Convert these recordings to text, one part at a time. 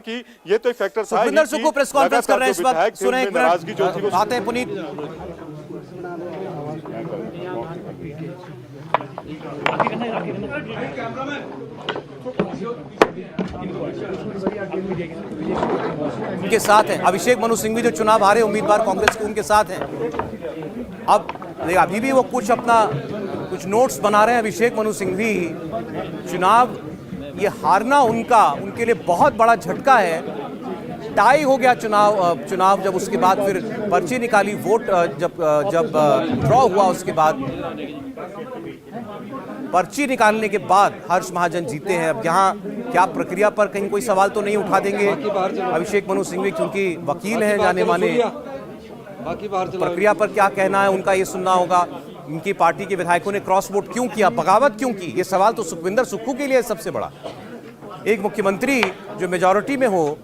हालांकि ये तो एक फैक्टर था। सुखविंदर सुक्खू प्रेस कॉन्फ्रेंस कर रहे हैं इस वक्त, सुने एक मिनट, आते हैं पुनीत। उनके साथ हैं अभिषेक मनु सिंघवी, जो चुनाव हारे उम्मीदवार कांग्रेस के, उनके साथ हैं। अब अभी भी वो कुछ नोट्स बना रहे हैं अभिषेक मनु सिंघवी। चुनाव ये हारना उनके लिए बहुत बड़ा झटका है। टाई हो गया चुनाव जब उसके बाद फिर पर्ची निकाली, वोट जब ड्रॉ हुआ, उसके बाद पर्ची निकालने के बाद हर्ष महाजन जीते हैं। अब यहाँ क्या प्रक्रिया पर कहीं कोई सवाल तो नहीं उठा देंगे अभिषेक मनु सिंघवी, क्योंकि वकील हैं जाने माने। प्रक्रिया पर क्या कहना है उनका, ये सुनना होगा। इनकी पार्टी के विधायकों ने क्रॉस वोट क्यों किया, बगावत क्यों की, ये सवाल तो सुखविंदर सुक्खू के लिए सबसे बड़ा। एक मुख्यमंत्री जो मेजॉरिटी में हो,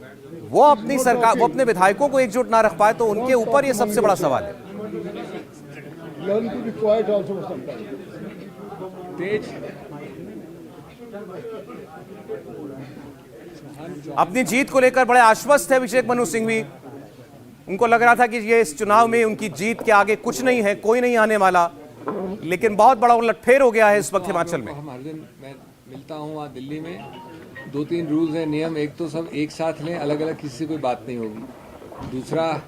वो अपनी सरकार, वो अपने विधायकों को एकजुट ना रख पाए, तो उनके ऊपर ये सबसे बड़ा सवाल है। अपनी जीत को लेकर बड़े आश्वस्त है अभिषेक मनु सिंघवी। उनको लग रहा था कि ये इस चुनाव में उनकी जीत के आगे कुछ नहीं है, कोई नहीं आने वाला, लेकिन बहुत बड़ा उलटफेर हो गया है इस वक्त हिमाचल में। हम हर दिन मैं मिलता हूँ वहाँ दिल्ली में, 2-3 रूल्स हैं, नियम। एक तो सब एक साथ लें, अलग अलग किसी से कोई बात नहीं होगी। दूसरा,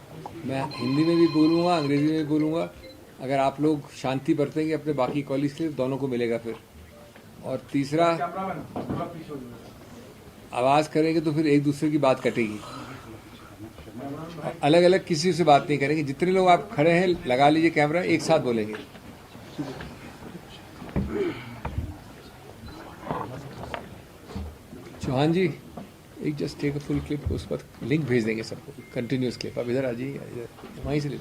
मैं हिंदी में भी बोलूँगा, अंग्रेजी में भी बोलूँगा। अगर आप लोग शांति बरतेंगे अपने बाकी कॉलीग्स के, दोनों को मिलेगा फिर। और तीसरा, आवाज़ करेंगे तो फिर एक दूसरे की बात कटेगी। अलग अलग किसी से बात नहीं करेंगे। जितने लोग आप खड़े हैं लगा लीजिए कैमरा, एक साथ बोलेंगे। चौहान जी, एक just take a full clip, उस पर लिंक भेज देंगे सबको, कंटिन्यूस क्लिप। अब इधर आ जाइए, इधर वहीं से ले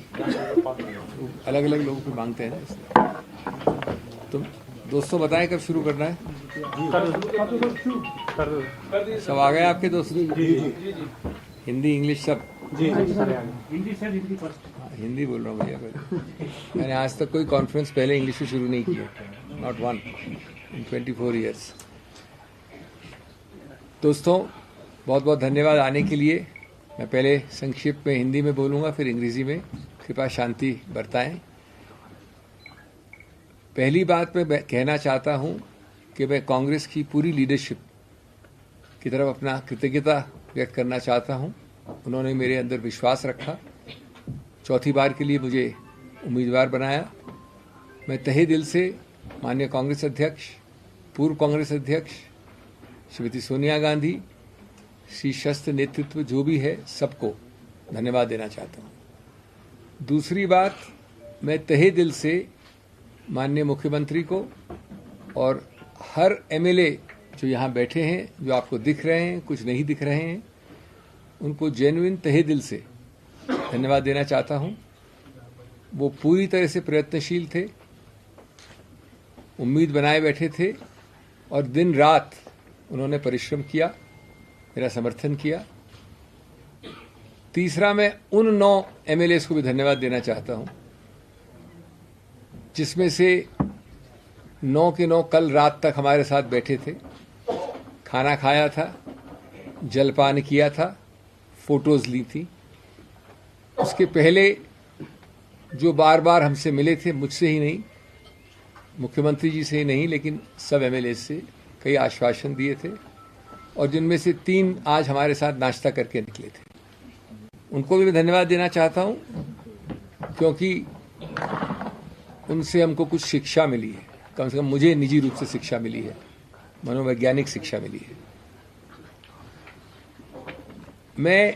अलग अलग लोगों को मांगते हैं ना। तुम दोस्तों बताएं कब शुरू करना है? सब आ गए आपके दोस्त? हिंदी इंग्लिश सब? हिंदी बोल रहा हूँ भैया। मैंने आज तक कोई कॉन्फ्रेंस पहले इंग्लिश में शुरू नहीं किया, नॉट वन इन 24 ईयर्स। दोस्तों बहुत बहुत धन्यवाद आने के लिए। मैं पहले संक्षिप्त में हिंदी में बोलूँगा, फिर अंग्रेजी में। कृपया शांति बरताएं। पहली बात मैं कहना चाहता हूँ कि मैं कांग्रेस की पूरी लीडरशिप की तरफ अपना कृतज्ञता व्यक्त करना चाहता हूँ। उन्होंने मेरे अंदर विश्वास रखा, चौथी बार के लिए मुझे उम्मीदवार बनाया। मैं तहे दिल से माननीय कांग्रेस अध्यक्ष, पूर्व कांग्रेस अध्यक्ष श्रीमती सोनिया गांधी, शीर्षस्थ नेतृत्व जो भी है, सबको धन्यवाद देना चाहता हूँ। दूसरी बात, मैं तहे दिल से माननीय मुख्यमंत्री को और हर एमएलए जो यहाँ बैठे हैं, जो आपको दिख रहे हैं, कुछ नहीं दिख रहे हैं, उनको जेन्युइन तहे दिल से धन्यवाद देना चाहता हूँ। वो पूरी तरह से प्रयत्नशील थे, उम्मीद बनाए बैठे थे और दिन रात उन्होंने परिश्रम किया, मेरा समर्थन किया। तीसरा, मैं उन 9 एमएलएस को भी धन्यवाद देना चाहता हूं, जिसमें से 9 के 9 कल रात तक हमारे साथ बैठे थे, खाना खाया था, जलपान किया था, फोटोज ली थी। उसके पहले जो बार बार हमसे मिले थे, मुझसे ही नहीं, मुख्यमंत्री जी से ही नहीं, लेकिन सब एमएलए से कई आश्वासन दिए थे, और जिनमें से 3 आज हमारे साथ नाश्ता करके निकले थे। उनको भी मैं धन्यवाद देना चाहता हूं, क्योंकि उनसे हमको कुछ शिक्षा मिली है। कम से कम मुझे निजी रूप से शिक्षा मिली है, मनोवैज्ञानिक शिक्षा मिली है। मैं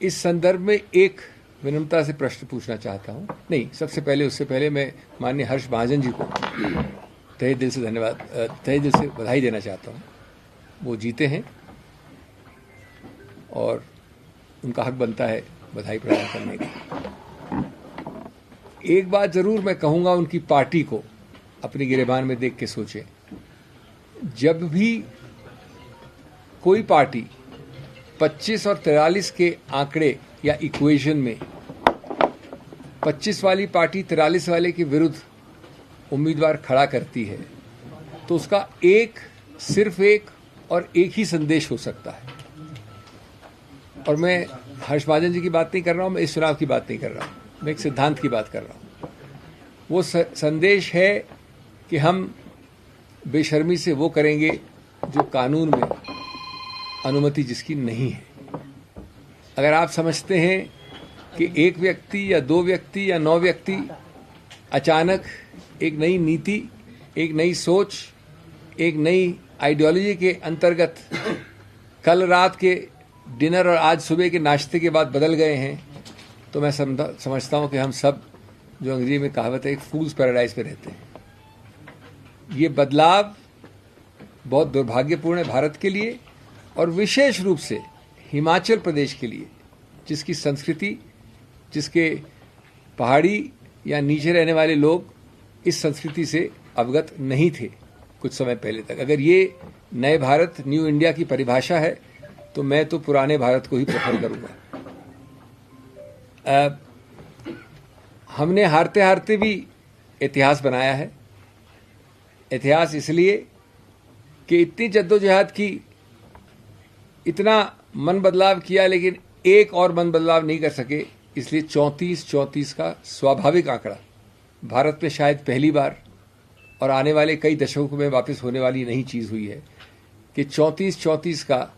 इस संदर्भ में एक विनम्रता से प्रश्न पूछना चाहता हूं। नहीं, सबसे पहले, उससे पहले मैं माननीय हर्ष महाजन जी को तहे दिल से धन्यवाद, तहे दिल से बधाई देना चाहता हूं। वो जीते हैं और उनका हक बनता है बधाई प्रदान करने का। एक बात जरूर मैं कहूंगा, उनकी पार्टी को अपनी गिरेबान में देख के सोचें। जब भी कोई पार्टी 25 और 43 के आंकड़े या इक्वेशन में 25 वाली पार्टी 43 वाले के विरुद्ध उम्मीदवार खड़ा करती है, तो उसका सिर्फ एक और एक ही संदेश हो सकता है। और मैं हर्ष महाजन जी की बात नहीं कर रहा हूं, मैं इस चुनाव की बात नहीं कर रहा हूं, मैं एक सिद्धांत की बात कर रहा हूं। वो संदेश है कि हम बेशर्मी से वो करेंगे जो कानून में अनुमति जिसकी नहीं है। अगर आप समझते हैं कि एक व्यक्ति या 2 व्यक्ति या 9 व्यक्ति अचानक एक नई नीति, एक नई सोच, एक नई आइडियोलॉजी के अंतर्गत कल रात के डिनर और आज सुबह के नाश्ते के बाद बदल गए हैं, तो मैं समझता हूं कि हम सब, जो अंग्रेजी में कहावत है, एक फूल्स पैराडाइज पे रहते हैं। ये बदलाव बहुत दुर्भाग्यपूर्ण है भारत के लिए और विशेष रूप से हिमाचल प्रदेश के लिए, जिसकी संस्कृति, जिसके पहाड़ी या नीचे रहने वाले लोग इस संस्कृति से अवगत नहीं थे कुछ समय पहले तक। अगर ये नए भारत, न्यू इंडिया की परिभाषा है, तो मैं तो पुराने भारत को ही प्रेफर करूंगा। हमने हारते हारते भी इतिहास बनाया है। इतिहास इसलिए कि इतनी जद्दोजहद की, इतना मन बदलाव किया, लेकिन एक और मन बदलाव नहीं कर सके। इसलिए 34-34 का स्वाभाविक आंकड़ा भारत में शायद पहली बार और आने वाले कई दशकों में वापस होने वाली नई चीज हुई है कि 34-34 का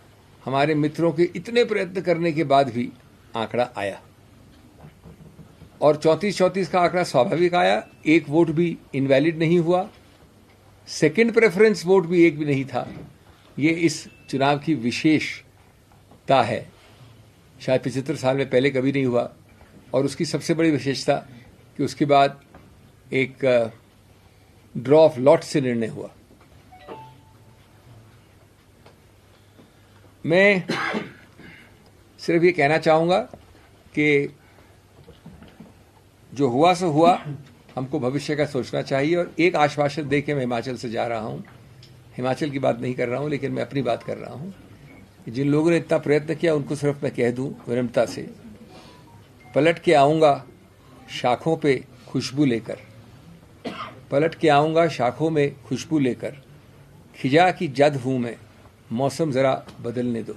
हमारे मित्रों के इतने प्रयत्न करने के बाद भी आंकड़ा आया। और 34-34 का आंकड़ा स्वाभाविक आया, एक वोट भी इनवैलिड नहीं हुआ, सेकंड प्रेफरेंस वोट भी एक भी नहीं था। ये इस चुनाव की विशेषता है, शायद 75 साल में पहले कभी नहीं हुआ। और उसकी सबसे बड़ी विशेषता कि उसके बाद एक ड्रॉ ऑफ लॉट से निर्णय हुआ। मैं सिर्फ ये कहना चाहूंगा कि जो हुआ सो हुआ, हमको भविष्य का सोचना चाहिए। और एक आश्वासन दे के मैं हिमाचल से जा रहा हूं, हिमाचल की बात नहीं कर रहा हूं, लेकिन मैं अपनी बात कर रहा हूं कि जिन लोगों ने इतना प्रयत्न किया उनको सिर्फ मैं कह दूं विनम्रता से, पलट के आऊंगा शाखों पे खुशबू लेकर, पलट के आऊंगा शाखों में खुशबू लेकर, खिजा की जद हूं मैं, मौसम जरा बदलने दो।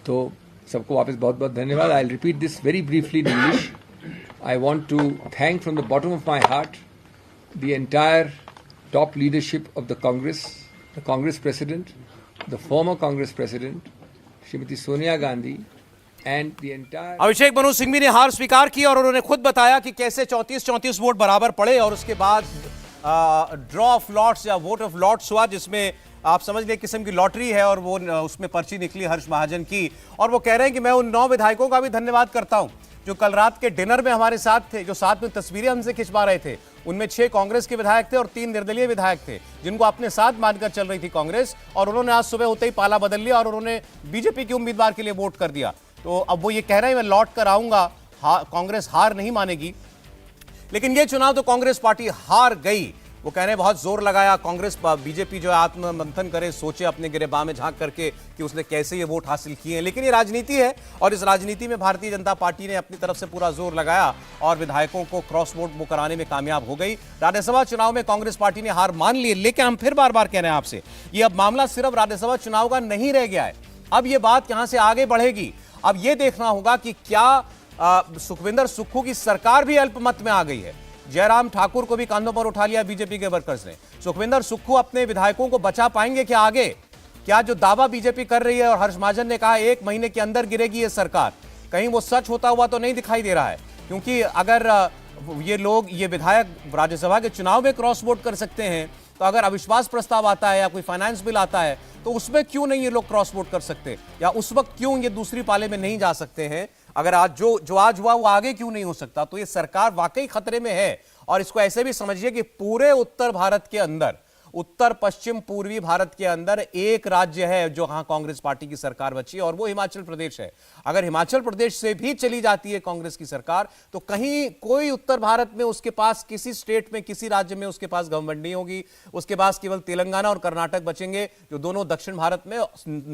तो सबको वापस बहुत बहुत धन्यवाद। I will repeat this very briefly in English. I want to thank from the bottom of my heart the entire top leadership of the Congress President, the former Congress President, Srimati Sonia Gandhi, and the entire... Abhishek Manu Singhvi ने हार स्वीकार की और उन्होंने खुद बताया कि कैसे 34-34 वोट बराबर पड़े और उसके बाद ड्रॉ ऑफ लॉट्स या वोट ऑफ लॉट्स हुआ, जिसमें आप समझ लें किस्म की लॉटरी है और वो उसमें पर्ची निकली हर्ष महाजन की। और वो कह रहे हैं कि मैं उन 9 विधायकों का भी धन्यवाद करता हूं जो कल रात के डिनर में हमारे साथ थे, जो साथ में तस्वीरें हमसे खिंचवा रहे थे। उनमें 6 कांग्रेस के विधायक थे और 3 निर्दलीय विधायक थे, जिनको अपने साथ मानकर चल रही थी कांग्रेस। और उन्होंने आज सुबह होते ही पाला बदल लिया और उन्होंने बीजेपी के उम्मीदवार के लिए वोट कर दिया। तो अब वो ये कह रहे हैं मैं लौट कर आऊंगा, कांग्रेस हार नहीं मानेगी। लेकिन ये चुनाव तो कांग्रेस पार्टी हार गई। वो कह रहे हैं बहुत जोर लगाया कांग्रेस, बीजेपी जो आत्ममंथन करे, सोचे अपने गिरेबान में झांक करके कि उसने कैसे ये वोट हासिल किए हैं। लेकिन ये राजनीति है और इस राजनीति में भारतीय जनता पार्टी ने अपनी तरफ से पूरा जोर लगाया और विधायकों को क्रॉस वोट वो कराने में कामयाब हो गई। राज्यसभा चुनाव में कांग्रेस पार्टी ने हार मान ली, लेकिन हम फिर बार बार कह रहे हैं आपसे, ये अब मामला सिर्फ राज्यसभा चुनाव का नहीं रह गया है। अब ये बात यहां से आगे बढ़ेगी। अब ये देखना होगा कि क्या सुखविंदर सुक्खू की सरकार भी अल्पमत में आ गई है। जयराम ठाकुर को भी कांधों पर उठा लिया बीजेपी के वर्कर्स ने। सुखविंदर सुक्खू अपने विधायकों को बचा पाएंगे क्या आगे? क्या जो दावा बीजेपी कर रही है और हर्ष महाजन ने कहा 1 महीने के अंदर गिरेगी ये सरकार, कहीं वो सच होता हुआ तो नहीं दिखाई दे रहा है? क्योंकि अगर ये लोग, ये विधायक राज्यसभा के चुनाव में क्रॉस वोट कर सकते हैं, तो अगर अविश्वास प्रस्ताव आता है या कोई फाइनेंस बिल आता है तो उसमें क्यों नहीं ये लोग क्रॉस वोट कर सकते, या उस वक्त क्यों ये दूसरी पाले में नहीं जा सकते हैं? अगर आज जो आज हुआ वो आगे क्यों नहीं हो सकता? तो ये सरकार वाकई खतरे में है। और इसको ऐसे भी समझिए कि पूरे उत्तर भारत के अंदर, उत्तर पश्चिम पूर्वी भारत के अंदर एक राज्य है जो हां कांग्रेस पार्टी की सरकार बची है और वो हिमाचल प्रदेश है। अगर हिमाचल प्रदेश से भी चली जाती है कांग्रेस की सरकार तो कहीं कोई उत्तर भारत में उसके पास, किसी स्टेट में, किसी राज्य में उसके पास गवर्नमेंट नहीं होगी। उसके पास केवल तेलंगाना और कर्नाटक बचेंगे, जो दोनों दक्षिण भारत में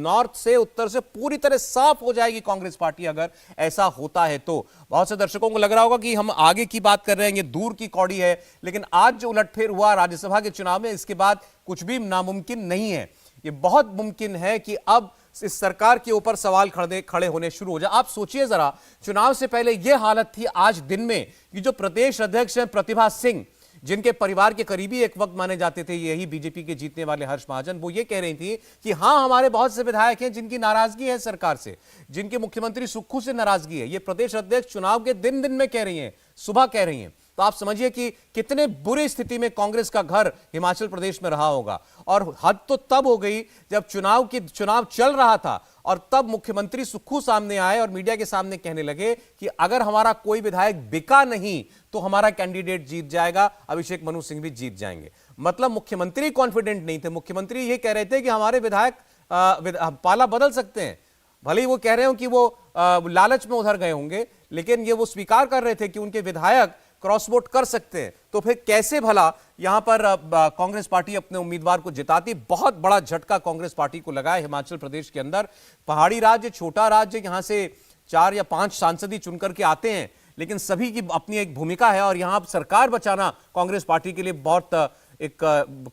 नॉर्थ से उत्तर से पूरी तरह साफ हो जाएगी कांग्रेस पार्टी, अगर ऐसा होता है तो। बहुत से दर्शकों को लग रहा होगा कि हम आगे की बात कर रहे हैं, ये दूर की कौड़ी है, लेकिन आज जो उलटफेर हुआ राज्यसभा के चुनाव में, इसके बाद कुछ भी नामुमकिन नहीं है। ये बहुत मुमकिन है कि अब इस सरकार के ऊपर सवाल खड़े होने शुरू हो जाए। आप सोचिए जरा, चुनाव से पहले यह हालत थी आज दिन में कि जो प्रदेश अध्यक्ष हैं प्रतिभा सिंह, जिनके परिवार के करीबी एक वक्त माने जाते थे यही बीजेपी के जीतने वाले हर्ष महाजन, वो ये कह रही थी कि हां हमारे बहुत से विधायक हैं जिनकी नाराजगी है सरकार से, जिनके मुख्यमंत्री सुक्खू से नाराजगी है। ये प्रदेश अध्यक्ष चुनाव के दिन में कह रही हैं, सुबह कह रही हैं। तो आप समझिए कि कितने बुरी स्थिति में कांग्रेस का घर हिमाचल प्रदेश में रहा होगा। और हद तो तब हो गई जब चुनाव चल रहा था और तब मुख्यमंत्री सुक्खू सामने आए और मीडिया के सामने कहने लगे कि अगर हमारा कोई विधायक बिका नहीं तो हमारा कैंडिडेट जीत जाएगा, अभिषेक मनु सिंह भी जीत जाएंगे। मतलब मुख्यमंत्री कॉन्फिडेंट नहीं थे, मुख्यमंत्री ये कह रहे थे कि हमारे विधायक पाला बदल सकते हैं। भले ही वो कह रहे हो कि वो लालच में उधर गए होंगे, लेकिन ये वो स्वीकार कर रहे थे कि उनके विधायक क्रॉस वोट कर सकते हैं। तो फिर कैसे भला यहां पर कांग्रेस पार्टी अपने उम्मीदवार को जिताती। बहुत बड़ा झटका कांग्रेस पार्टी को लगा है हिमाचल प्रदेश के अंदर। पहाड़ी राज्य, छोटा राज्य, यहां से 4 या 5 सांसद ही चुनकर के आते हैं, लेकिन सभी की अपनी एक भूमिका है और यहां सरकार बचाना कांग्रेस पार्टी के लिए बहुत एक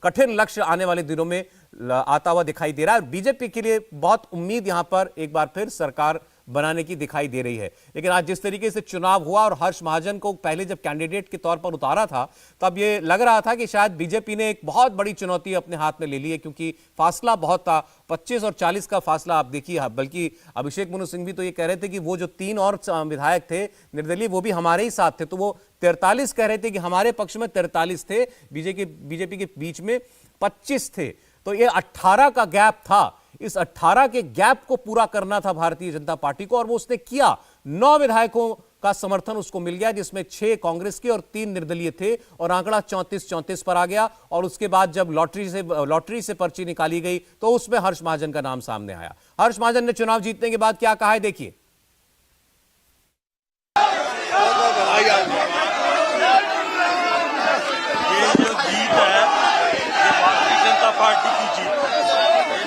कठिन लक्ष्य आने वाले दिनों में आता हुआ दिखाई दे रहा है। बीजेपी के लिए बहुत उम्मीद यहां पर एक बार फिर सरकार बनाने की दिखाई दे रही है। लेकिन आज जिस तरीके से चुनाव हुआ और हर्ष महाजन को पहले जब कैंडिडेट के तौर पर उतारा था तब ये लग रहा था कि शायद बीजेपी ने एक बहुत बड़ी चुनौती अपने हाथ में ले ली है, क्योंकि फासला बहुत था, 25 और 40 का फासला आप देखिए। बल्कि अभिषेक मनु सिंह भी तो ये कह रहे थे कि वो जो 3 और विधायक थे निर्दलीय, वो भी हमारे ही साथ थे, तो वो 43 कह रहे थे कि हमारे पक्ष में 43 थे, बीजेपी के बीच में 25 थे। तो ये 18 का गैप था। इस 18 के गैप को पूरा करना था भारतीय जनता पार्टी को और वो उसने किया। 9 विधायकों का समर्थन उसको मिल गया, जिसमें 6 कांग्रेस के और 3 निर्दलीय थे और आंकड़ा 34-34 पर आ गया। और उसके बाद जब लॉटरी से पर्ची निकाली गई तो उसमें हर्ष महाजन का नाम सामने आया। हर्ष महाजन ने चुनाव जीतने के बाद क्या कहा है, देखिए। ये जो जीत है ये भारतीय जनता पार्टी की जीत है,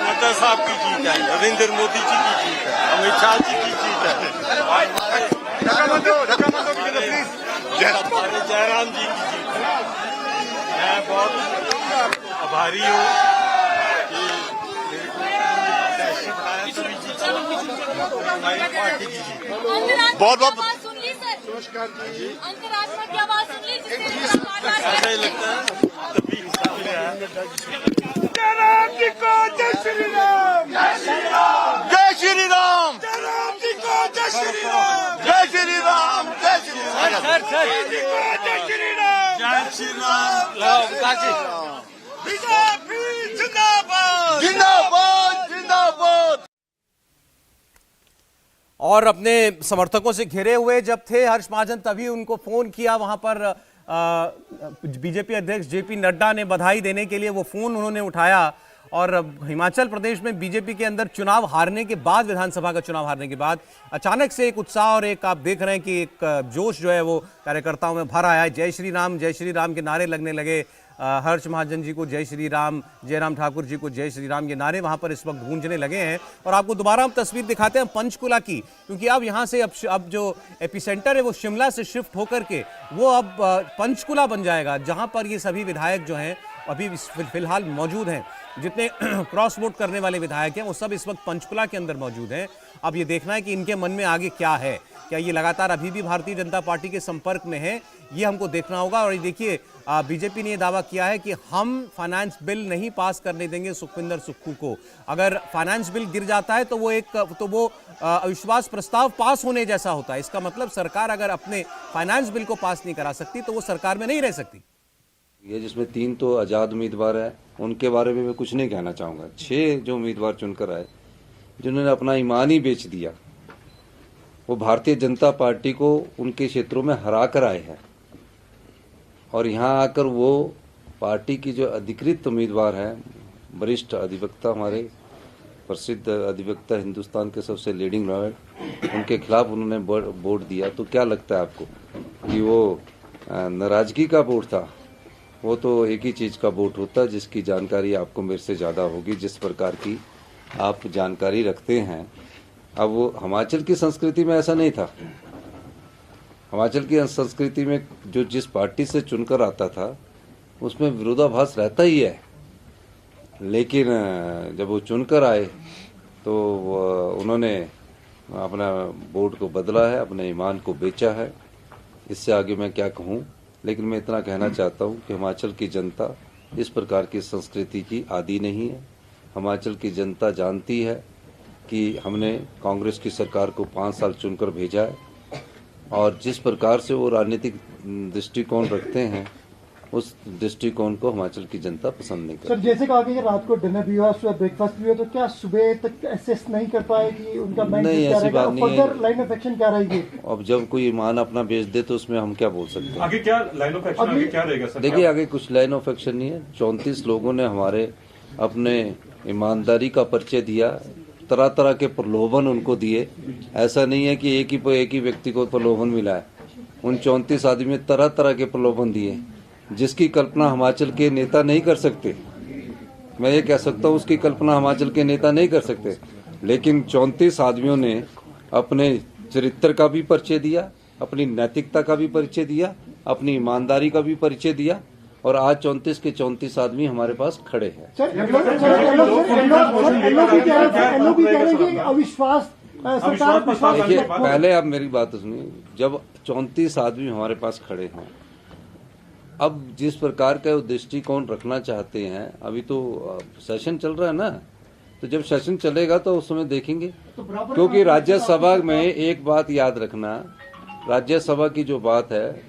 नड्डा साहब की जीत है, नरेंद्र मोदी जी की जीत है, अमित शाह जी की जीत है, हमारे जयराम जी की जीत है। मैं बहुत आभारी हूँ कि सभी जीत हमारी पार्टी की जीत। बहुत बहुत ऐसा ही लगता है तभी जयराम जी को जय श्री राम, जय श्री राम, जय श्री राम, जयराम जी को जय श्री राम, जय श्री राम, जय श्री राम, जय श्री राम, जय श्री राम। बीजेपी जिंदाबाद, जिंदाबाद जिंदाबाद। और अपने समर्थकों से घिरे हुए जब थे हर्ष महाजन, तभी उनको फोन किया। वहां पर बीजेपी अध्यक्ष जेपी नड्डा ने बधाई देने के लिए वो फोन उन्होंने उठाया। और हिमाचल प्रदेश में बीजेपी के अंदर चुनाव हारने के बाद, विधानसभा का चुनाव हारने के बाद अचानक से एक उत्साह और एक आप देख रहे हैं कि एक जोश जो है वो कार्यकर्ताओं में भर आया है। जय श्री राम के नारे लगने लगे। हर्ष महाजन जी को जय श्री राम, जयराम ठाकुर जी को जय श्री राम, ये नारे वहां पर इस वक्त गूंजने लगे हैं। और आपको दोबारा हम तस्वीर दिखाते हैं पंचकुला की, क्योंकि अब यहां से अब जो एपिसेंटर है वो शिमला से शिफ्ट होकर के वो अब पंचकुला बन जाएगा, जहां पर ये सभी विधायक जो हैं अभी फिलहाल मौजूद हैं। जितने क्रॉस वोट करने वाले विधायक हैं वो सब इस वक्त पंचकुला के अंदर मौजूद हैं। अब ये देखना है कि इनके मन में आगे क्या है, क्या ये लगातार अभी भी भारतीय जनता पार्टी के संपर्क में है, ये हमको देखना होगा। और ये देखिए, बीजेपी ने यह दावा किया है कि हम फाइनेंस बिल नहीं पास करने देंगे सुखविंदर सुक्खू को। अगर फाइनेंस बिल गिर जाता है तो वो अविश्वास प्रस्ताव पास होने जैसा होता है। इसका मतलब सरकार अगर अपने फाइनेंस बिल को पास नहीं करा सकती तो वो सरकार में नहीं रह सकती। ये जिसमें 3 तो आजाद उम्मीदवार है, उनके बारे में मैं कुछ नहीं कहना चाहूंगा। 6 जो उम्मीदवार चुनकर आए, जिन्होंने अपना ईमान ही बेच दिया, वो भारतीय जनता पार्टी को उनके क्षेत्रों में हरा कर आए हैं। और यहाँ आकर वो पार्टी की जो अधिकृत उम्मीदवार हैं, वरिष्ठ अधिवक्ता, हमारे प्रसिद्ध अधिवक्ता, हिंदुस्तान के सबसे लीडिंग लॉयर, उनके खिलाफ उन्होंने वोट दिया। तो क्या लगता है आपको कि वो नाराजगी का वोट था? वो तो एक ही चीज़ का वोट होता है जिसकी जानकारी आपको मेरे से ज़्यादा होगी, जिस प्रकार की आप जानकारी रखते हैं। अब वो हिमाचल की संस्कृति में ऐसा नहीं था। हिमाचल की संस्कृति में जो जिस पार्टी से चुनकर आता था उसमें विरोधाभास रहता ही है, लेकिन जब वो चुनकर आए तो उन्होंने अपना वोट को बदला है, अपने ईमान को बेचा है। इससे आगे मैं क्या कहूँ, लेकिन मैं इतना कहना चाहता हूँ कि हिमाचल की जनता इस प्रकार की संस्कृति की आदी नहीं है। हिमाचल की जनता जानती है कि हमने कांग्रेस की सरकार को 5 साल चुनकर भेजा है और जिस प्रकार से वो राजनीतिक दृष्टिकोण रखते हैं उस दृष्टिकोण को हिमाचल की जनता पसंद नहीं करती। सर, जैसे कहा कि रात को डिनर भी हुआ, सुबह ब्रेकफास्ट भी हुआ, तो क्या सुबह तक एसेस नहीं कर पाए कि उनका नहीं, ऐसी बात नहीं है। लाइन ऑफ एक्शन क्या रहेगी? अब जब कोई ईमान अपना बेच दे तो उसमें हम क्या बोल सकते हैं? आगे क्या लाइन ऑफ एक्शन आगे क्या रहेगा सर? देखिए, आगे कुछ लाइन ऑफ एक्शन नहीं है। 34 लोगों ने हमारे अपने ईमानदारी का परिचय दिया, तरह तरह के प्रलोभन उनको दिए। ऐसा नहीं है कि एक ही व्यक्ति को प्रलोभन मिला है। उन 34 आदमी में तरह तरह के प्रलोभन दिए जिसकी कल्पना हिमाचल के नेता नहीं कर सकते। मैं ये कह सकता हूँ उसकी कल्पना हिमाचल के नेता नहीं कर सकते। लेकिन 34 आदमियों ने अपने चरित्र का भी परिचय दिया, अपनी नैतिकता का भी परिचय दिया, अपनी ईमानदारी का भी परिचय दिया और आज 34 के 34 आदमी हमारे पास खड़े हैं। अविश्वास देखिए, पहले आप मेरी बात सुनिए। जब 34 आदमी हमारे पास खड़े हैं, अब जिस प्रकार का दृष्टिकोण रखना चाहते हैं, अभी तो सेशन चल रहा है ना, तो जब सेशन चलेगा तो उस समय देखेंगे। क्योंकि राज्यसभा में एक बात याद रखना, राज्यसभा की जो बात है,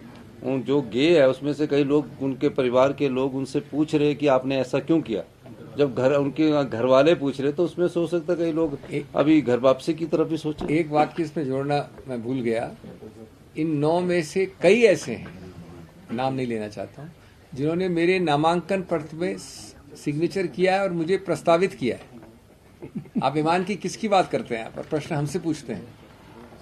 उन जो गे है उसमें से कई लोग, उनके परिवार के लोग उनसे पूछ रहे कि आपने ऐसा क्यों किया। जब उनके घर वाले पूछ रहे तो उसमें सोच सकता कई लोग अभी घर वापसी की तरफ भी सोचे। एक वाक्य इसमें जोड़ना मैं भूल गया। इन 9 में से कई ऐसे हैं, नाम नहीं लेना चाहता हूँ, जिन्होंने मेरे नामांकन पत्र में सिग्नेचर किया है और मुझे प्रस्तावित किया है। आप ईमान की किसकी बात करते हैं? पर प्रश्न हमसे पूछते हैं।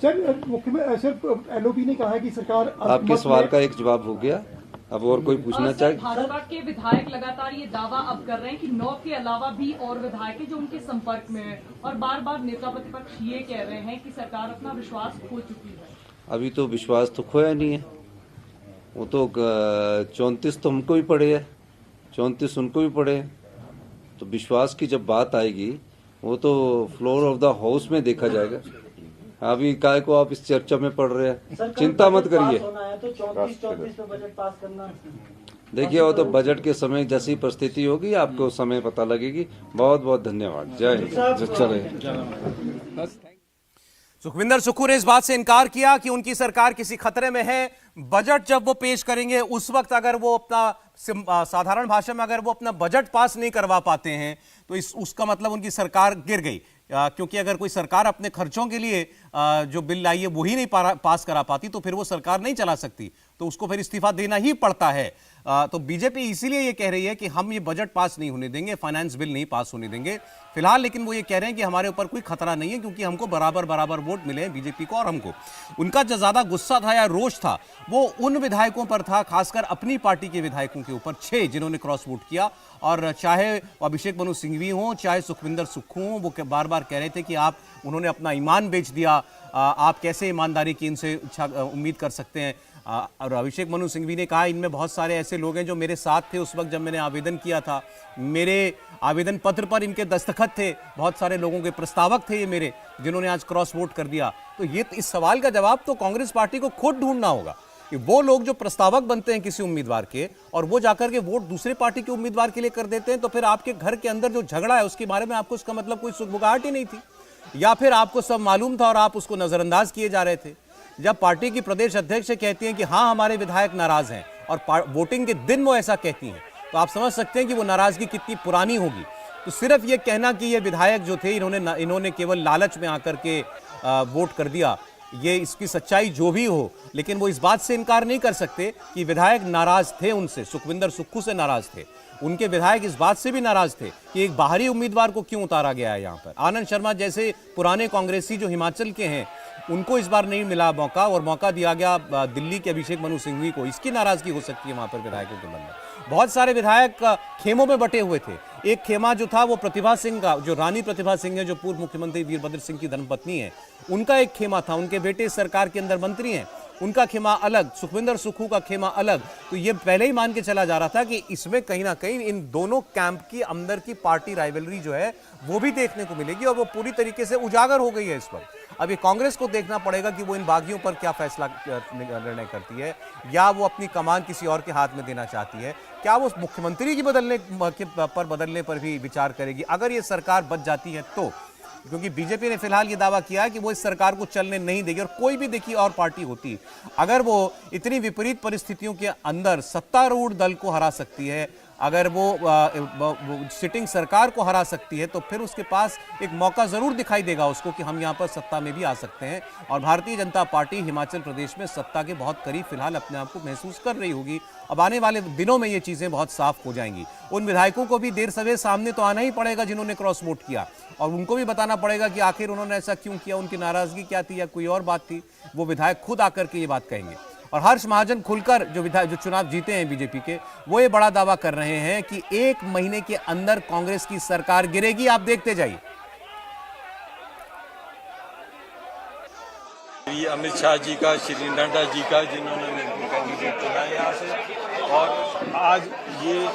सर, मुख्यमंत्री सर, एलओपी ने कहा है कि सरकार आपके सवाल का एक जवाब हो गया। अब और कोई पूछना चाहे? भाजपा के विधायक लगातार ये दावा अब कर रहे हैं कि 9 के अलावा भी और विधायक हैं जो उनके संपर्क में हैं और बार बार नेता प्रतिपक्ष ये कह रहे हैं कि सरकार अपना विश्वास खो चुकी है। अभी तो विश्वास तो खोया नहीं है। वो तो 34 तो हमको भी पड़े है, 34 उनको भी पड़े हैं। तो विश्वास की जब बात आएगी वो तो फ्लोर ऑफ द हाउस में देखा जाएगा। अभी काय को आप इस चर्चा में पड़ रहे हैं, चिंता मत करिए। देखिए, वो तो बजट के समय जैसी परिस्थिति होगी आपको समय पता लगेगी। बहुत बहुत धन्यवाद। जय चले। सुखविंदर सुक्खू ने इस बात से इनकार किया कि उनकी सरकार किसी खतरे में है। बजट जब वो पेश करेंगे उस वक्त अगर वो अपना साधारण भाषा में अगर वो अपना बजट पास नहीं करवा पाते हैं तो उसका मतलब उनकी सरकार गिर गई। क्योंकि अगर कोई सरकार अपने खर्चों के लिए जो बिल लाई है वही नहीं पास करा पाती तो फिर वो सरकार नहीं चला सकती, तो उसको फिर इस्तीफा देना ही पड़ता है। तो बीजेपी इसीलिए ये कह रही है कि हम ये बजट पास नहीं होने देंगे, फाइनेंस बिल नहीं पास होने देंगे फिलहाल। लेकिन वो ये कह रहे हैं कि हमारे ऊपर कोई खतरा नहीं है क्योंकि हमको बराबर बराबर वोट मिले हैं, बीजेपी को और हमको। उनका जो ज्यादा गुस्सा था या रोष था वो उन विधायकों पर था, खासकर अपनी पार्टी के विधायकों के ऊपर, 6 जिन्होंने क्रॉस वोट किया। और चाहे अभिषेक मनु सिंघवी हो चाहे सुखविंदर सुक्खू हो, वो बार बार कह रहे थे कि आप उन्होंने अपना ईमान बेच दिया, आप कैसे ईमानदारी की इनसे उम्मीद कर सकते हैं। और अभिषेक मनु सिंघवी ने कहा इनमें बहुत सारे ऐसे लोग हैं जो मेरे साथ थे उस वक्त जब मैंने आवेदन किया था, मेरे आवेदन पत्र पर इनके दस्तखत थे, बहुत सारे लोगों के प्रस्तावक थे ये मेरे, जिन्होंने आज क्रॉस वोट कर दिया। तो ये इस सवाल का जवाब तो कांग्रेस पार्टी को खुद ढूंढना होगा कि वो लोग जो प्रस्तावक बनते हैं किसी उम्मीदवार के और वो जाकर के वोट दूसरे पार्टी के उम्मीदवार के लिए कर देते हैं, तो फिर आपके घर के अंदर जो झगड़ा है उसके बारे में आपको उसका मतलब कोई सुगबुगाहट ही नहीं थी, या फिर आपको सब मालूम था और आप उसको नजरअंदाज किए जा रहे थे। जब पार्टी की प्रदेश अध्यक्ष कहती हैं कि हाँ हमारे विधायक नाराज हैं और वोटिंग के दिन वो ऐसा कहती हैं, तो आप समझ सकते हैं कि वो नाराजगी कितनी पुरानी होगी। तो सिर्फ ये कहना कि ये विधायक जो थे इन्होंने केवल लालच में आकर के वोट कर दिया, ये इसकी सच्चाई जो भी हो, लेकिन वो इस बात से इनकार नहीं कर सकते कि विधायक नाराज थे उनसे, सुखविंदर सुक्खू से नाराज थे। उनके विधायक इस बात से भी नाराज थे कि एक बाहरी उम्मीदवार को क्यों उतारा गया है यहाँ पर। आनंद शर्मा जैसे पुराने कांग्रेसी जो हिमाचल के हैं उनको इस बार नहीं मिला मौका और मौका दिया गया दिल्ली के अभिषेक मनु सिंघवी को, इसकी नाराजगी हो सकती है वहां पर विधायकों के मन में। बहुत सारे विधायक खेमों में बटे हुए थे। एक खेमा जो था वो प्रतिभा सिंह का, जो रानी प्रतिभा सिंह है जो पूर्व मुख्यमंत्री वीरभद्र सिंह की धर्मपत्नी है, उनका एक खेमा था। उनके बेटे सरकार के अंदर मंत्री हैं उनका खेमा अलग, सुखविंदर सुक्खू का खेमा अलग। तो ये पहले ही मान के चला जा रहा था कि इसमें कहीं ना कहीं इन दोनों कैंप की अंदर की पार्टी राइवलरी जो है वो भी देखने को मिलेगी और वो पूरी तरीके से उजागर हो गई है इस वक्त। अब ये कांग्रेस को देखना पड़ेगा कि वो इन बागियों पर क्या फैसला निर्णय करती है, या वो अपनी कमान किसी और के हाथ में देना चाहती है, क्या वो मुख्यमंत्री की बदलने पर भी विचार करेगी अगर ये सरकार बच जाती है तो। क्योंकि बीजेपी ने फिलहाल ये दावा किया है कि वो इस सरकार को चलने नहीं देगी, और कोई भी देखिए और पार्टी होती अगर वो इतनी विपरीत परिस्थितियों के अंदर सत्तारूढ़ दल को हरा सकती है, अगर वो सिटिंग सरकार को हरा सकती है, तो फिर उसके पास एक मौका जरूर दिखाई देगा उसको कि हम यहाँ पर सत्ता में भी आ सकते हैं। और भारतीय जनता पार्टी हिमाचल प्रदेश में सत्ता के बहुत करीब फिलहाल अपने आप को महसूस कर रही होगी। अब आने वाले दिनों में ये चीजें बहुत साफ हो जाएंगी। उन विधायकों को भी देर सवेर सामने तो आना ही पड़ेगा जिन्होंने क्रॉस वोट किया, और उनको भी बताना पड़ेगा कि आखिर उन्होंने ऐसा क्यों किया, उनकी नाराजगी क्या थी या कोई और बात थी। वो विधायक खुद आकर के ये बात कहेंगे। और हर्ष महाजन खुलकर जो चुनाव जीते हैं बीजेपी के, वो ये बड़ा दावा कर रहे हैं कि 1 महीने के अंदर कांग्रेस की सरकार गिरेगी, आप देखते जाइए। श्री अमित शाह जी का, श्री नड्डा जी का, जिन्होंने मेरे को कैंडिडेट चुना यहाँ से, और आज ये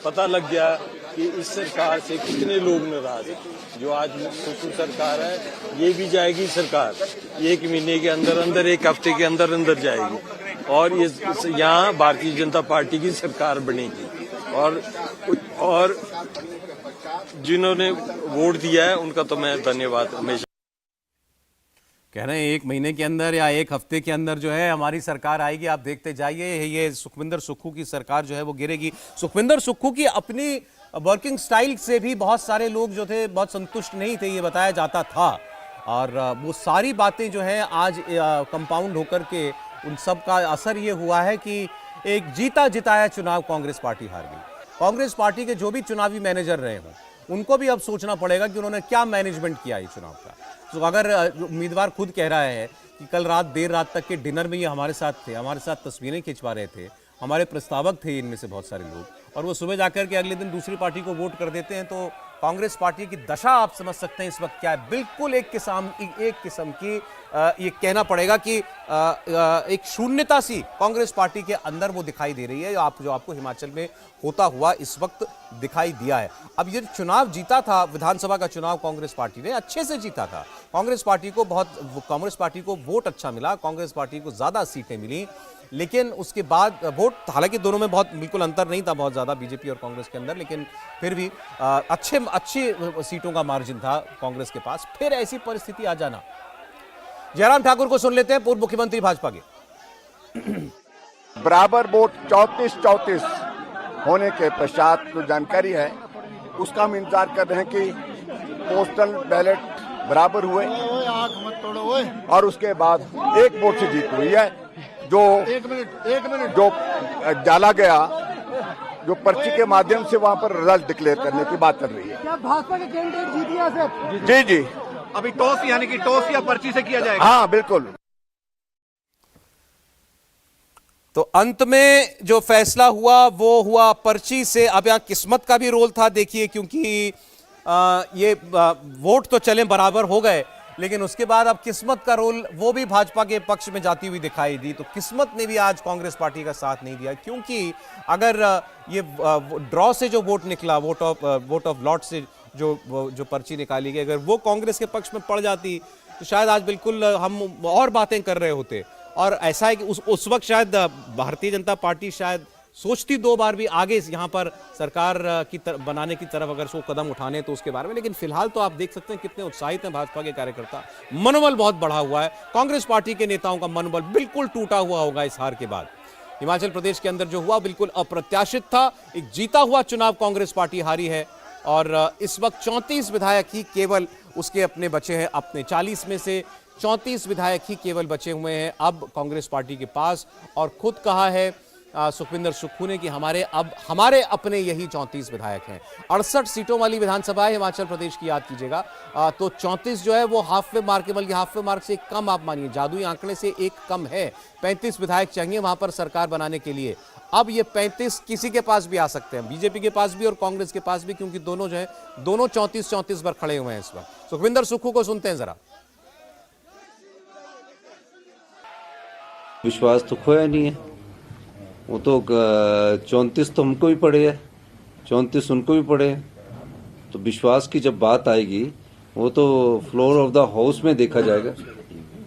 पता लग गया कि इस सरकार से कितने लोग नाराज हैं। जो आज सुक्खू सरकार है, ये भी जाएगी सरकार 1 महीने के अंदर अंदर, 1 हफ्ते के अंदर अंदर जाएगी, और ये यहाँ भारतीय जनता पार्टी की सरकार बनेगी। और जिन्होंने वोट दिया है उनका तो मैं धन्यवाद हमेशा कह रहे हैं 1 महीने के अंदर या 1 हफ्ते के अंदर जो है हमारी सरकार आएगी, आप देखते जाइए। ये सुखविंदर सुक्खू की सरकार जो है वो गिरेगी। सुखविंदर सुक्खू की अपनी वर्किंग स्टाइल से भी बहुत सारे लोग जो थे बहुत संतुष्ट नहीं थे, ये बताया जाता था, और वो सारी बातें जो है आज कंपाउंड होकर के उन सब का असर ये हुआ है कि एक जीता जिताया चुनाव कांग्रेस पार्टी हार गई। कांग्रेस पार्टी के जो भी चुनावी मैनेजर रहे हों, उनको भी अब सोचना पड़ेगा कि उन्होंने क्या मैनेजमेंट किया है चुनाव का। तो अगर उम्मीदवार खुद कह रहा है कि कल रात देर रात तक के डिनर में ये हमारे साथ थे, हमारे साथ तस्वीरें खिंचवा रहे थे, हमारे प्रस्तावक थे इनमें से बहुत सारे लोग, और वो सुबह जाकर के अगले दिन दूसरी पार्टी को वोट कर देते हैं, तो कांग्रेस पार्टी की दशा आप समझ सकते हैं इस वक्त क्या है। बिल्कुल एक किस्म की ये कहना पड़ेगा कि एक शून्यता सी कांग्रेस पार्टी के अंदर वो दिखाई दे रही है, जो आपको हिमाचल में होता हुआ इस वक्त दिखाई दिया है। अब ये चुनाव जीता था, विधानसभा का चुनाव कांग्रेस पार्टी ने अच्छे से जीता था। कांग्रेस पार्टी को वोट अच्छा मिला, कांग्रेस पार्टी को ज्यादा सीटें मिली, लेकिन उसके बाद वोट, हालांकि दोनों में बहुत बिल्कुल अंतर नहीं था बहुत ज्यादा बीजेपी और कांग्रेस के अंदर, लेकिन फिर भी अच्छी सीटों का मार्जिन था कांग्रेस के पास। फिर ऐसी परिस्थिति आ जाना। जयराम ठाकुर को सुन लेते हैं, पूर्व मुख्यमंत्री भाजपा के। बराबर वोट 34-34 होने के पश्चात जो जानकारी है उसका हम इंतजार कर रहे हैं कि पोस्टल बैलेट बराबर हुए और उसके बाद 1 वोट से जीत हुई है। जो एक मिनट जो डाला गया, जो पर्ची के माध्यम से वहां पर रिजल्ट डिक्लेयर करने की बात कर रही है। क्या भाजपा के कैंडिडेट जीत गया सर? जी जी, अभी टॉस यानी कि टॉस या पर्ची से किया जाएगा? हाँ बिल्कुल। तो अंत में जो फैसला हुआ वो हुआ पर्ची से। अब यहाँ किस्मत का भी रोल था देखिए, क्योंकि ये वोट तो चले बराबर हो गए, लेकिन उसके बाद अब किस्मत का रोल वो भी भाजपा के पक्ष में जाती हुई दिखाई दी। तो किस्मत ने भी आज कांग्रेस पार्टी का साथ नहीं दिया, क्योंकि अगर ये ड्रॉ से जो वोट निकला, वोट ऑफ लॉट से जो पर्ची निकाली गई, अगर वो कांग्रेस के पक्ष में पड़ जाती तो शायद आज बिल्कुल हम और बातें कर रहे होते। और ऐसा है कि उस वक्त शायद भारतीय जनता पार्टी शायद सोचती 2 बार भी आगे यहाँ पर सरकार की बनाने की तरफ अगर वो कदम उठाने तो उसके बारे में। लेकिन फिलहाल तो आप देख सकते हैं कितने उत्साहित हैं भाजपा के कार्यकर्ता, मनोबल बहुत बढ़ा हुआ है। कांग्रेस पार्टी के नेताओं का मनोबल बिल्कुल टूटा हुआ होगा इस हार के बाद। हिमाचल प्रदेश के अंदर जो हुआ बिल्कुल अप्रत्याशित था। एक जीता हुआ चुनाव कांग्रेस पार्टी हारी है, और इस वक्त 34 विधायक ही केवल उसके अपने बचे हैं। अपने 40 में से 34 विधायक ही केवल बचे हुए हैं अब कांग्रेस पार्टी के पास। और खुद कहा है सुखविंदर सुक्खू ने कि हमारे अपने यही 34 विधायक हैं। 68 सीटों वाली विधानसभा है हिमाचल प्रदेश की, याद कीजिएगा। तो 34 जो है वो हाफ वे मार्क, बल्कि हाफ वे मार्क से एक कम, आप मानिए जादुई आंकड़े से एक कम है। 35 विधायक चाहिए वहां पर सरकार बनाने के लिए। अब ये 35 किसी के पास भी आ सकते हैं, बीजेपी के पास भी और कांग्रेस के पास भी, क्योंकि दोनों जो है दोनों 34 पर खड़े हुए हैं इस वक्त। सुखविंदर सुक्खू को सुनते हैं जरा। विश्वास तो खोया नहीं है। वो तो 34 तो हमको भी पड़े है, 34 उनको भी पड़े हैं। तो विश्वास की जब बात आएगी वो तो फ्लोर ऑफ द हाउस में देखा जाएगा।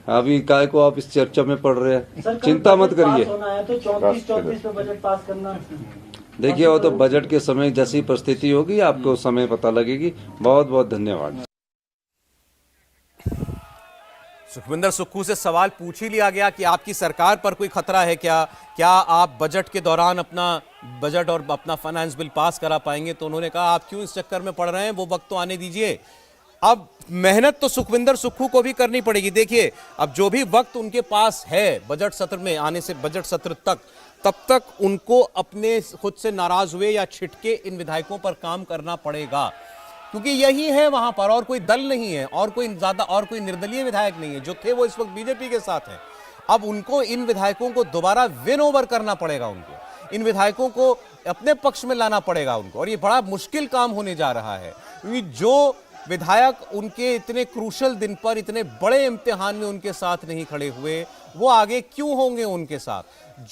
अभी काय को आप इस चर्चा में पड़ रहे हैं, चिंता मत करिए। तो 34 पे बजट पास करना। देखिए वो तो बजट के समय जैसी परिस्थिति होगी आपको समय पता लगेगी। बहुत बहुत धन्यवाद। सुखविंदर सुक्खू से सवाल पूछ ही लिया गया कि आपकी सरकार पर कोई खतरा है क्या, क्या आप बजट के दौरान अपना बजट और अपना फाइनेंस बिल पास करा पाएंगे। तो उन्होंने कहा आप क्यों इस चक्कर में पड़ रहे हैं, वो वक्त तो आने दीजिए। अब मेहनत तो सुखविंदर सुक्खू को भी करनी पड़ेगी। देखिए अब जो भी वक्त उनके पास है बजट सत्र में आने से बजट सत्र तक, तब तक उनको अपने खुद से नाराज हुए या छिटके इन विधायकों पर काम करना पड़ेगा, क्योंकि यही है वहां पर, और कोई दल नहीं है और कोई ज्यादा और कोई निर्दलीय विधायक नहीं है। जो थे वो इस वक्त बीजेपी के साथ हैं। अब उनको इन विधायकों को दोबारा विन ओवर करना पड़ेगा, उनको इन विधायकों को अपने पक्ष में लाना पड़ेगा उनको, और ये बड़ा मुश्किल काम होने जा रहा है। क्योंकि जो विधायक उनके इतने क्रूशल दिन पर, इतने बड़े इम्तिहान में उनके साथ नहीं खड़े हुए, वो आगे क्यों होंगे उनके साथ।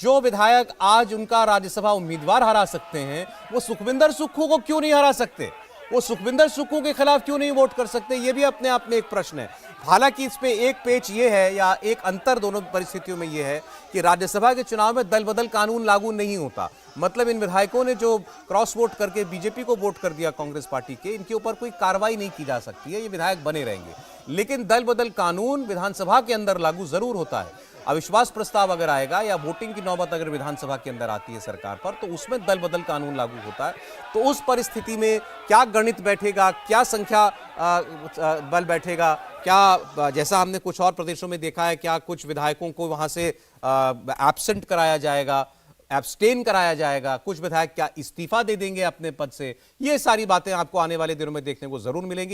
जो विधायक आज उनका राज्यसभा उम्मीदवार हरा सकते हैं, वो सुखविंदर सुक्खू को क्यों नहीं हरा सकते, वो सुखविंदर सुक्खू के खिलाफ क्यों नहीं वोट कर सकते, ये भी अपने आप में एक प्रश्न है। हालांकि इस पे एक पेच ये है या एक अंतर दोनों परिस्थितियों में ये है कि राज्यसभा के चुनाव में दल बदल कानून लागू नहीं होता। मतलब इन विधायकों ने जो क्रॉस वोट करके बीजेपी को वोट कर दिया कांग्रेस पार्टी के, इनके ऊपर कोई कार्रवाई नहीं की जा सकती है, ये विधायक बने रहेंगे। लेकिन दल बदल कानून विधानसभा के अंदर लागू जरूर होता है। अविश्वास प्रस्ताव अगर आएगा या वोटिंग की नौबत अगर विधानसभा के अंदर आती है सरकार पर, तो उसमें दल बदल कानून लागू होता है। तो उस परिस्थिति में क्या गणित बैठेगा, क्या संख्या बल बैठेगा, क्या जैसा हमने कुछ और प्रदेशों में देखा है, क्या कुछ विधायकों को वहां से एब्सेंट कराया जाएगा, एब्सटेन कराया जाएगा, कुछ विधायक क्या इस्तीफा दे देंगे अपने पद से, ये सारी बातें आपको आने वाले दिनों में देखने को जरूर मिलेंगी।